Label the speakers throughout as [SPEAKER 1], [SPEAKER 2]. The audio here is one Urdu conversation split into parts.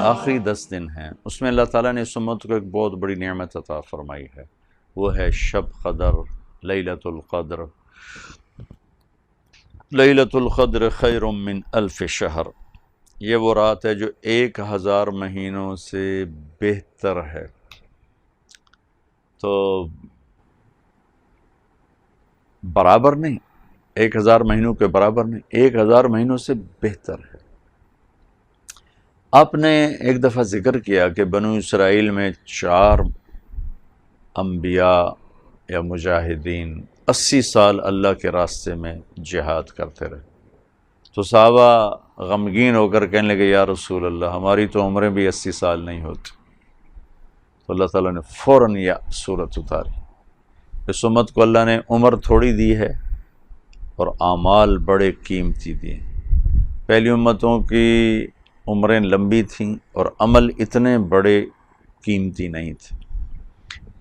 [SPEAKER 1] آخری 10 دن ہیں، اس میں اللہ تعالیٰ نے اس امت کو ایک بہت بڑی نعمت عطا فرمائی ہے، وہ ہے شب قدر، لیلۃ القدر۔ لیلۃ القدر خیر من الف شہر، یہ وہ رات ہے جو 1000 مہینوں سے بہتر ہے۔ تو برابر نہیں، 1000 مہینوں کے برابر نہیں، 1000 مہینوں سے بہتر ہے۔ آپ نے ایک دفعہ ذکر کیا کہ بنو اسرائیل میں 4 انبیاء یا مجاہدین 80 سال اللہ کے راستے میں جہاد کرتے رہے، تو صحابہ غمگین ہو کر کہنے لگے یا رسول اللہ ہماری تو عمریں بھی 80 سال نہیں ہوتی۔ تو اللہ تعالیٰ نے فوراً یہ صورت اتاری۔ اس امت کو اللہ نے عمر تھوڑی دی ہے اور اعمال بڑے قیمتی دیے۔ پہلی امتوں کی عمریں لمبی تھیں اور عمل اتنے بڑے قیمتی نہیں تھے۔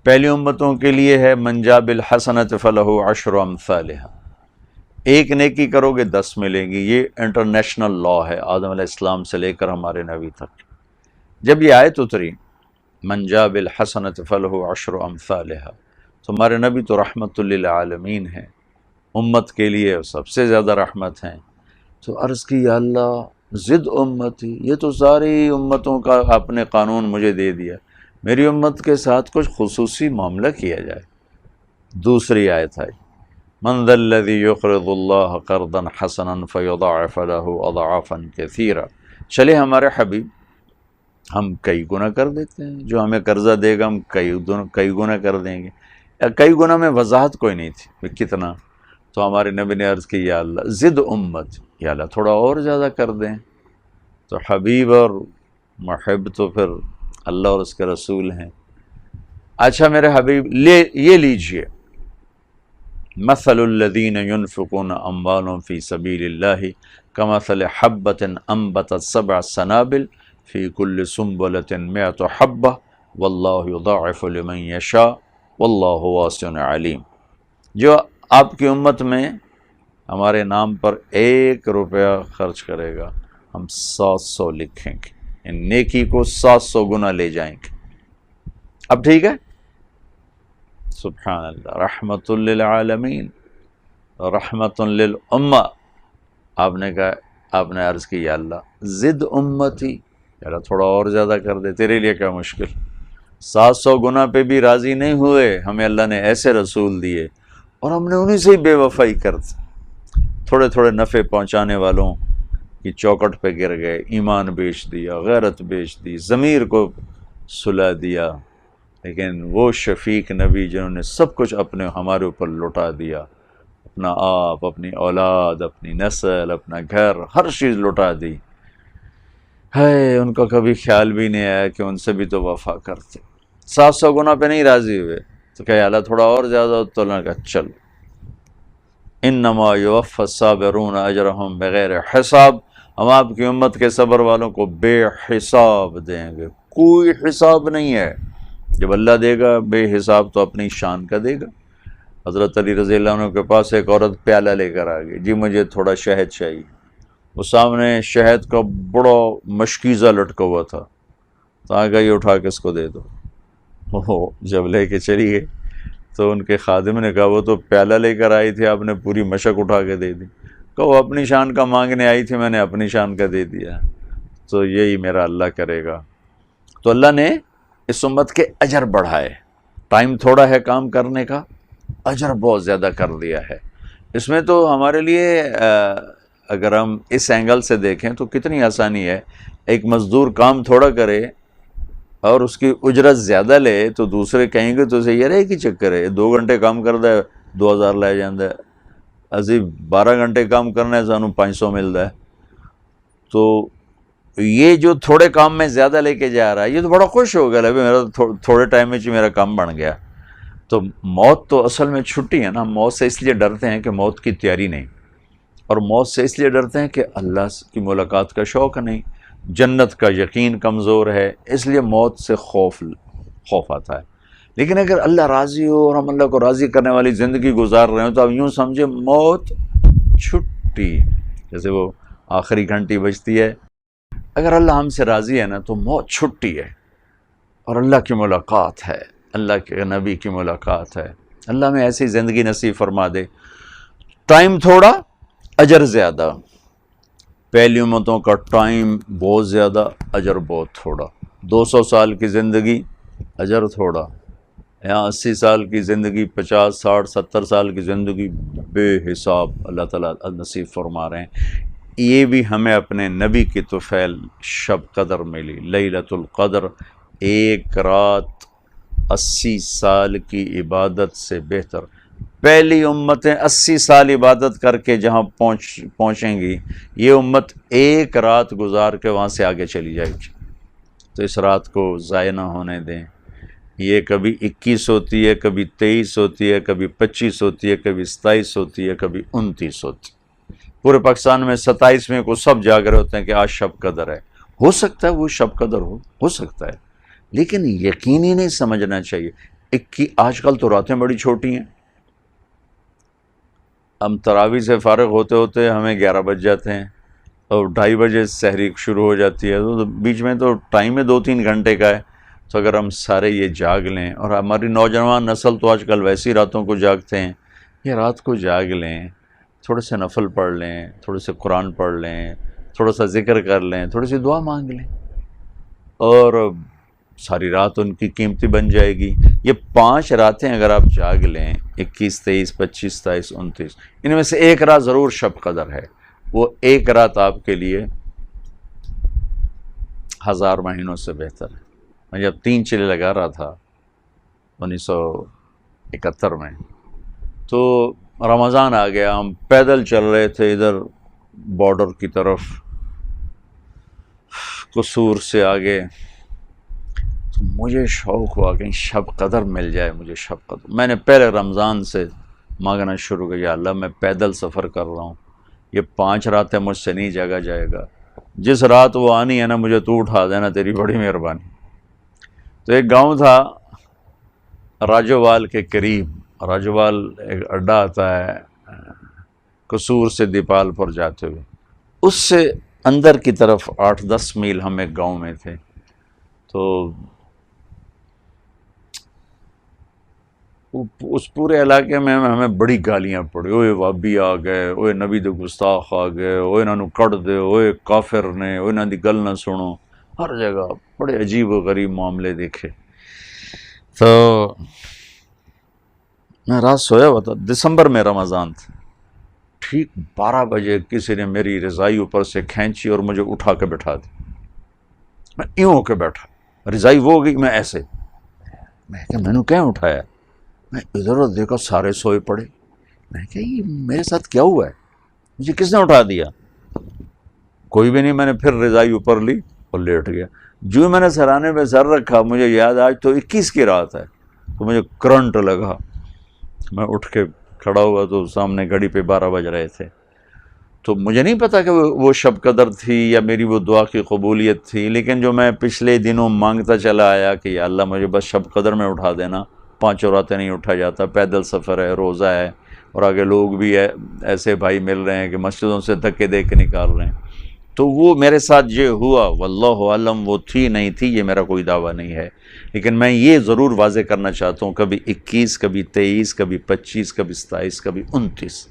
[SPEAKER 1] پہلی امتوں کے لیے ہے من جاء بالحسنۃ فلہ عشر امثالھا، ایک نیکی کرو گے 10 ملیں گی۔ یہ انٹرنیشنل لا ہے آدم علیہ السلام سے لے کر ہمارے نبی تک۔ جب یہ آیت اتری من جاء بالحسنۃ فلہ عشر امثالھا، تو ہمارے نبی تو رحمت للعالمین ہیں، امت کے لیے سب سے زیادہ رحمت ہیں۔ تو عرض کی یا اللہ زد امتی، یہ تو ساری امتوں کا اپنے قانون مجھے دے دیا، میری امت کے ساتھ کچھ خصوصی معاملہ کیا جائے۔ دوسری آیت آئی من ذا الذی یقرض اللہ قرضا حسنا فیضاعف له اضعافا کثیرا، چلے ہمارے حبیب ہم کئی گنا کر دیتے ہیں، جو ہمیں قرضہ دے گا ہم کئی گنا کر دیں گے۔ یا کئی گنا میں وضاحت کوئی نہیں تھی کتنا، تو ہمارے نبی نے عرض کی یا اللہ زد امت، یا اللہ تھوڑا اور زیادہ کر دیں۔ تو حبیب اور محب تو پھر اللہ اور اس کے رسول ہیں۔ اچھا میرے حبیب یہ لیجئے مثل الذین ينفقون اموالهم فی سبیل اللہ کمثل حبۃ انبتت 7 سنابل فی کل سنبلۃ 100 حبۃ واللہ یضاعف لمن یشاء واللہ واسع علیم۔ جو آپ کی امت میں ہمارے نام پر 1 روپیہ خرچ کرے گا ہم 700 لکھیں گے، ان نیکی کو 700 گنا لے جائیں گے۔ اب ٹھیک ہے، سبحان اللہ، رحمت للعالمین رحمت للامہ۔ آپ نے کہا، آپ نے عرض کی یا اللہ زد امتی، یا اللہ تھوڑا اور زیادہ کر دے، تیرے لیے کیا مشکل۔ 700 گنا پہ بھی راضی نہیں ہوئے، ہمیں اللہ نے ایسے رسول دیے اور ہم نے انہیں سے ہی بے وفائی کر دی۔ تھوڑے تھوڑے نفع پہنچانے والوں کی چوکٹ پہ گر گئے، ایمان بیچ دیا، غیرت بیچ دی، ضمیر کو سلا دیا۔ لیکن وہ شفیق نبی جنہوں نے سب کچھ اپنے ہمارے اوپر لٹا دیا، اپنا آپ، اپنی اولاد، اپنی نسل، اپنا گھر، ہر چیز لٹا دی، ہے ان کا کبھی خیال بھی نہیں آیا کہ ان سے بھی تو وفا کرتے۔ 700 گنا پہ نہیں راضی ہوئے، تو کہ اللہ تھوڑا اور زیادہ، تو اللہ نے کہا چل انما یوفی الصابرون اجرہم بغیر حساب، ہم آپ کی امت کے صبر والوں کو بے حساب دیں گے، کوئی حساب نہیں ہے۔ جب اللہ دے گا بے حساب تو اپنی شان کا دے گا۔ حضرت علی رضی اللہ عنہ کے پاس ایک عورت پیالہ لے کر آ گئی، جی مجھے تھوڑا شہد چاہیے۔ وہ سامنے شہد کا بڑا مشکیزہ لٹکا ہوا تھا، تو آگا یہ اٹھا کے اس کو دے دو۔ وہ جب لے کے چلی گئی تو ان کے خادم نے کہا وہ تو پیالہ لے کر آئی تھی، آپ نے پوری مشک اٹھا کے دے دی۔ کہ وہ اپنی شان کا مانگنے آئی تھی، میں نے اپنی شان کا دے دیا، تو یہی میرا اللہ کرے گا۔ تو اللہ نے اس امت کے اجر بڑھائے، ٹائم تھوڑا ہے کام کرنے کا، اجر بہت زیادہ کر دیا ہے۔ اس میں تو ہمارے لیے اگر ہم اس اینگل سے دیکھیں تو کتنی آسانی ہے، ایک مزدور کام تھوڑا کرے اور اس کی اجرت زیادہ لے تو دوسرے کہیں گے تو اسے یہ رہے کہ چکر ہے 2 گھنٹے کام کرتا ہے 2000 لے جاندہ ہے، اسی 12 گھنٹے کام کرنا ہے سانوں 500 ملتا ہے۔ تو یہ جو تھوڑے کام میں زیادہ لے کے جا رہا ہے یہ تو بڑا خوش ہو گیا، میرا تھوڑے ٹائم میں میرا کام بن گیا۔ تو موت تو اصل میں چھٹی ہے نا، موت سے اس لیے ڈرتے ہیں کہ موت کی تیاری نہیں، اور موت سے اس لیے ڈرتے ہیں کہ اللہ کی ملاقات کا شوق نہیں، جنت کا یقین کمزور ہے، اس لیے موت سے خوف آتا ہے۔ لیکن اگر اللہ راضی ہو اور ہم اللہ کو راضی کرنے والی زندگی گزار رہے ہوں تو اب یوں سمجھے موت چھٹی، جیسے وہ آخری گھنٹی بجتی ہے اگر اللہ ہم سے راضی ہے نا تو موت چھٹی ہے، اور اللہ کی ملاقات ہے، اللہ کے نبی کی ملاقات ہے۔ اللہ میں ایسی زندگی نصیب فرما دے، ٹائم تھوڑا اجر زیادہ۔ پہلی امتوں کا ٹائم بہت زیادہ، اجر بہت تھوڑا۔ 200 سال کی زندگی، اجر تھوڑا۔ یہاں 80 سال کی زندگی، 50 60 70 سال کی زندگی بے حساب اللہ تعالیٰ نصیب فرما رہے ہیں۔ یہ بھی ہمیں اپنے نبی کی طفیل شب قدر ملی، لیلۃ القدر، ایک رات 80 سال کی عبادت سے بہتر۔ پہلی امتیں 80 سال عبادت کر کے جہاں پہنچیں گی، یہ امت ایک رات گزار کے وہاں سے آگے چلی جائے گی۔ تو اس رات کو ضائع نہ ہونے دیں۔ یہ کبھی 21 ہوتی ہے، کبھی 23 ہوتی ہے، کبھی 25 ہوتی ہے، کبھی 27 ہوتی ہے، کبھی 29 ہوتی ہے۔ پورے پاکستان میں 27ویں کو سب جاگ رہے ہوتے ہیں کہ آج شب قدر ہے۔ ہو سکتا ہے وہ شب قدر ہو سکتا ہے، لیکن یقینی نہیں سمجھنا چاہیے۔ آج کل تو راتیں بڑی چھوٹی ہیں، ہم تراویح سے فارغ ہوتے ہوتے ہمیں 11 بج جاتے ہیں، اور 2:30 بجے سحری شروع ہو جاتی ہے، تو بیچ میں تو ٹائم ہے 2-3 گھنٹے کا ہے۔ تو اگر ہم سارے یہ جاگ لیں، اور ہماری نوجوان نسل تو آج کل ویسی راتوں کو جاگتے ہیں، یہ رات کو جاگ لیں، تھوڑے سے نفل پڑھ لیں، تھوڑے سے قرآن پڑھ لیں، تھوڑا سا ذکر کر لیں، تھوڑی سی دعا مانگ لیں، اور ساری رات ان کی قیمتی بن جائے گی۔ یہ 5 راتیں اگر آپ جاگ لیں، 21 23 25 27 29، ان میں سے ایک رات ضرور شب قدر ہے۔ وہ ایک رات آپ کے لیے 1000 مہینوں سے بہتر ہے۔ میں جب 3 چلے لگا رہا تھا 1971 میں، تو رمضان آ گیا، ہم پیدل چل رہے تھے ادھر بارڈر کی طرف، قصور سے آگے، تو مجھے شوق ہوا کہ شب قدر مل جائے مجھے، شب قدر۔ میں نے پہلے رمضان سے مانگنا شروع کیا، یا اللہ میں پیدل سفر کر رہا ہوں، یہ 5 راتیں مجھ سے نہیں جاگا جائے گا، جس رات وہ آنی ہے نا مجھے تو اٹھا دینا، تیری بڑی مہربانی۔ تو ایک گاؤں تھا راجوال کے قریب، راجوال ایک اڈا آتا ہے قصور سے دیپال پور جاتے ہوئے، اس سے اندر کی طرف 8-10 میل ہم ایک گاؤں میں تھے۔ تو اس پورے علاقے میں ہمیں بڑی گالیاں پڑی، اوئے وابی آ گئے، اوئے نبی دے گستاخ آ گئے، اوئے انہوں کٹ دے، اوئے کافر نے، اوئے انہوں دی گل نہ سنو، ہر جگہ بڑے عجیب و غریب معاملے دیکھے۔ تو میں رات سویا ہوا تھا، دسمبر میں رمضان تھا، ٹھیک 12 بجے کسی نے میری رضائی اوپر سے کھینچی اور مجھے اٹھا کے بٹھا دی۔ میں یوں ہو کے بیٹھا، رضائی وہ ہو گئی، میں ایسے، میں کہ میں نے کیا اٹھایا؟ میں ادھر ادھر دیکھا، سارے سوئے پڑے۔ میں کہ یہ میرے ساتھ کیا ہوا ہے، مجھے کس نے اٹھا دیا؟ کوئی بھی نہیں۔ میں نے پھر رضائی اوپر لی اور لیٹ گیا۔ جو میں نے سرانے پہ سر رکھا، مجھے یاد آج تو 21 کی رات ہے، تو مجھے کرنٹ لگا۔ میں اٹھ کے کھڑا ہوا تو سامنے گھڑی پہ 12 بج رہے تھے۔ تو مجھے نہیں پتا کہ وہ شب قدر تھی یا میری وہ دعا کی قبولیت تھی، لیکن جو میں پچھلے دنوں مانگتا چلا آیا کہ یا اللہ مجھے بس شب قدر میں اٹھا دینا، 5 راتیں نہیں اٹھا جاتا، پیدل سفر ہے، روزہ ہے، اور آگے لوگ بھی ایسے بھائی مل رہے ہیں کہ مسجدوں سے دھکے دے کے نکال رہے ہیں۔ تو وہ میرے ساتھ یہ ہوا، واللہ عالم وہ تھی نہیں تھی، یہ میرا کوئی دعویٰ نہیں ہے، لیکن میں یہ ضرور واضح کرنا چاہتا ہوں، کبھی 21، کبھی 23، کبھی 25، کبھی 27، کبھی 29۔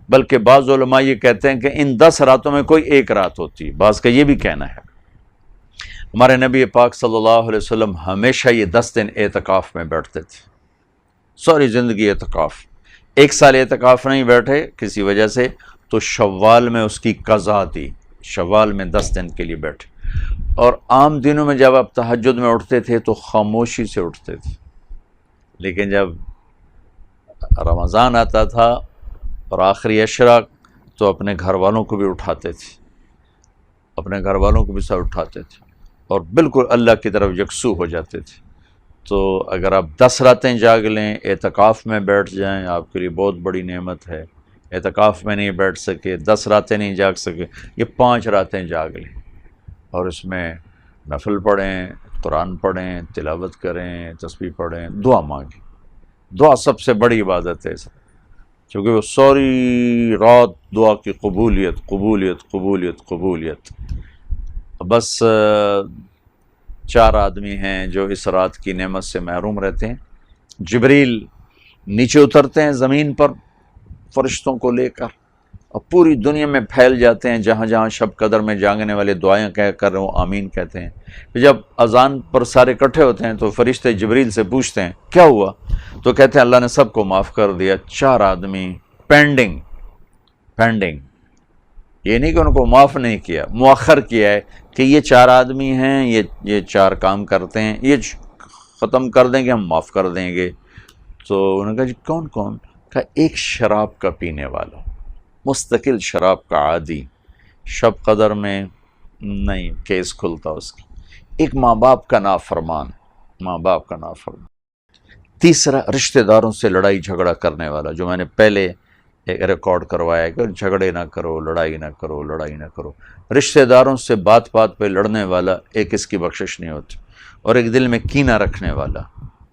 [SPEAKER 1] بلکہ بعض علماء یہ کہتے ہیں کہ ان 10 راتوں میں کوئی ایک رات ہوتی ہے، بعض کا یہ بھی کہنا ہے۔ ہمارے نبی پاک صلی اللہ علیہ وسلم ہمیشہ یہ 10 دن اعتکاف میں بیٹھتے تھے، ساری زندگی اعتکاف۔ 1 سال اعتکاف نہیں بیٹھے کسی وجہ سے، تو شوال میں اس کی قضا دی، شوال میں 10 دن کے لیے بیٹھے۔ اور عام دنوں میں جب آپ تہجد میں اٹھتے تھے تو خاموشی سے اٹھتے تھے، لیکن جب رمضان آتا تھا اور آخری عشرہ، تو اپنے گھر والوں کو بھی اٹھاتے تھے، اپنے گھر والوں کو بھی ساتھ اٹھاتے تھے، اور بالکل اللہ کی طرف یکسو ہو جاتے تھے۔ تو اگر آپ 10 راتیں جاگ لیں، اعتکاف میں بیٹھ جائیں، آپ کے لیے بہت بڑی نعمت ہے۔ اعتکاف میں نہیں بیٹھ سکے، 10 راتیں نہیں جاگ سکے، یہ 5 راتیں جاگ لیں، اور اس میں نفل پڑھیں، قرآن پڑھیں، تلاوت کریں، تسبیح پڑھیں، دعا مانگیں۔ دعا سب سے بڑی عبادت ہے، کیونکہ وہ ساری رات دعا کی قبولیت قبولیت قبولیت قبولیت۔ بس 4 آدمی ہیں جو اس رات کی نعمت سے محروم رہتے ہیں۔ جبریل نیچے اترتے ہیں زمین پر فرشتوں کو لے کر اور پوری دنیا میں پھیل جاتے ہیں، جہاں جہاں شب قدر میں جاگنے والے دعائیں کہہ کر وہ آمین کہتے ہیں۔ پھر جب اذان پر سارے اکٹھے ہوتے ہیں تو فرشتے جبریل سے پوچھتے ہیں کیا ہوا، تو کہتے ہیں اللہ نے سب کو معاف کر دیا، 4 آدمی پینڈنگ۔ یہ نہیں کہ ان کو معاف نہیں کیا، مؤخر کیا ہے کہ یہ 4 آدمی ہیں، یہ 4 کام کرتے ہیں، یہ ختم کر دیں گے ہم معاف کر دیں گے۔ تو انہوں نے کہا جی کون کون؟ کہا ایک شراب کا پینے والا، مستقل شراب کا عادی، شب قدر میں نہیں کیس کھلتا اس کا، ایک ماں باپ کا نافرمان، تیسرا رشتہ داروں سے لڑائی جھگڑا کرنے والا، جو میں نے پہلے ایک ریکارڈ کروایا ہے کہ جھگڑے نہ کرو، لڑائی نہ کرو، رشتہ داروں سے بات پہ لڑنے والا، ایک اس کی بخشش نہیں ہوتی۔ اور ایک دل میں کینہ رکھنے والا،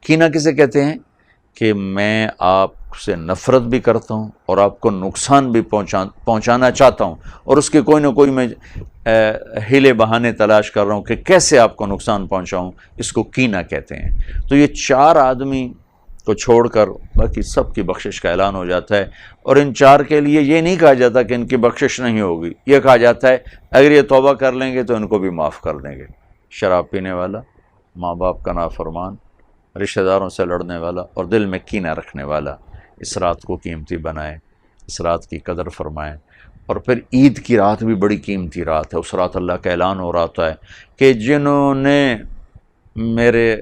[SPEAKER 1] کینہ کسے کہتے ہیں کہ میں آپ سے نفرت بھی کرتا ہوں اور آپ کو نقصان بھی پہنچانا چاہتا ہوں، اور اس کے کوئی نہ کوئی میں ہیلے بہانے تلاش کر رہا ہوں کہ کیسے آپ کو نقصان پہنچاؤں، اس کو کینہ کہتے ہیں۔ تو یہ 4 آدمی کو چھوڑ کر باقی سب کی بخشش کا اعلان ہو جاتا ہے، اور ان 4 کے لیے یہ نہیں کہا جاتا کہ ان کی بخشش نہیں ہوگی، یہ کہا جاتا ہے اگر یہ توبہ کر لیں گے تو ان کو بھی معاف کر دیں گے۔ شراب پینے والا، ماں باپ کا نافرمان، رشتہ داروں سے لڑنے والا اور دل میں کینہ رکھنے والا، اس رات کو قیمتی بنائیں، اس رات کی قدر فرمائیں۔ اور پھر عید کی رات بھی بڑی قیمتی رات ہے، اس رات اللہ کا اعلان ہو رہا ہوتا ہے کہ جنہوں نے میرے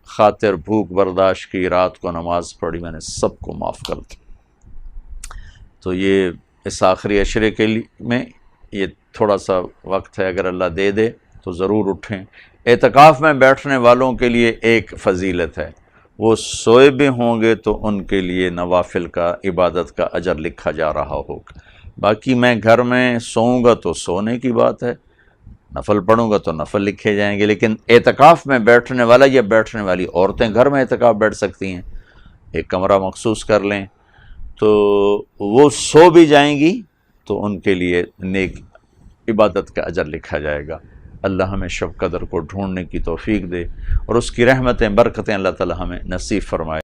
[SPEAKER 1] خاطر بھوک برداشت کی، رات کو نماز پڑھی، میں نے سب کو معاف کر دی۔ تو یہ اس آخری عشرے کے لیے میں یہ تھوڑا سا وقت ہے، اگر اللہ دے دے تو ضرور اٹھیں۔ اعتکاف میں بیٹھنے والوں کے لیے ایک فضیلت ہے، وہ سوئے بھی ہوں گے تو ان کے لیے نوافل کا، عبادت کا اجر لکھا جا رہا ہوگا۔ باقی میں گھر میں سوؤں گا تو سونے کی بات ہے، نفل پڑھوں گا تو نفل لکھے جائیں گے، لیکن اعتکاف میں بیٹھنے والا یا بیٹھنے والی عورتیں گھر میں اعتکاف بیٹھ سکتی ہیں، ایک کمرہ مخصوص کر لیں تو وہ سو بھی جائیں گی تو ان کے لیے نیک عبادت کا اجر لکھا جائے گا۔ اللہ ہمیں شب قدر کو ڈھونڈنے کی توفیق دے اور اس کی رحمتیں برکتیں اللہ تعالی ہمیں نصیب فرمائے۔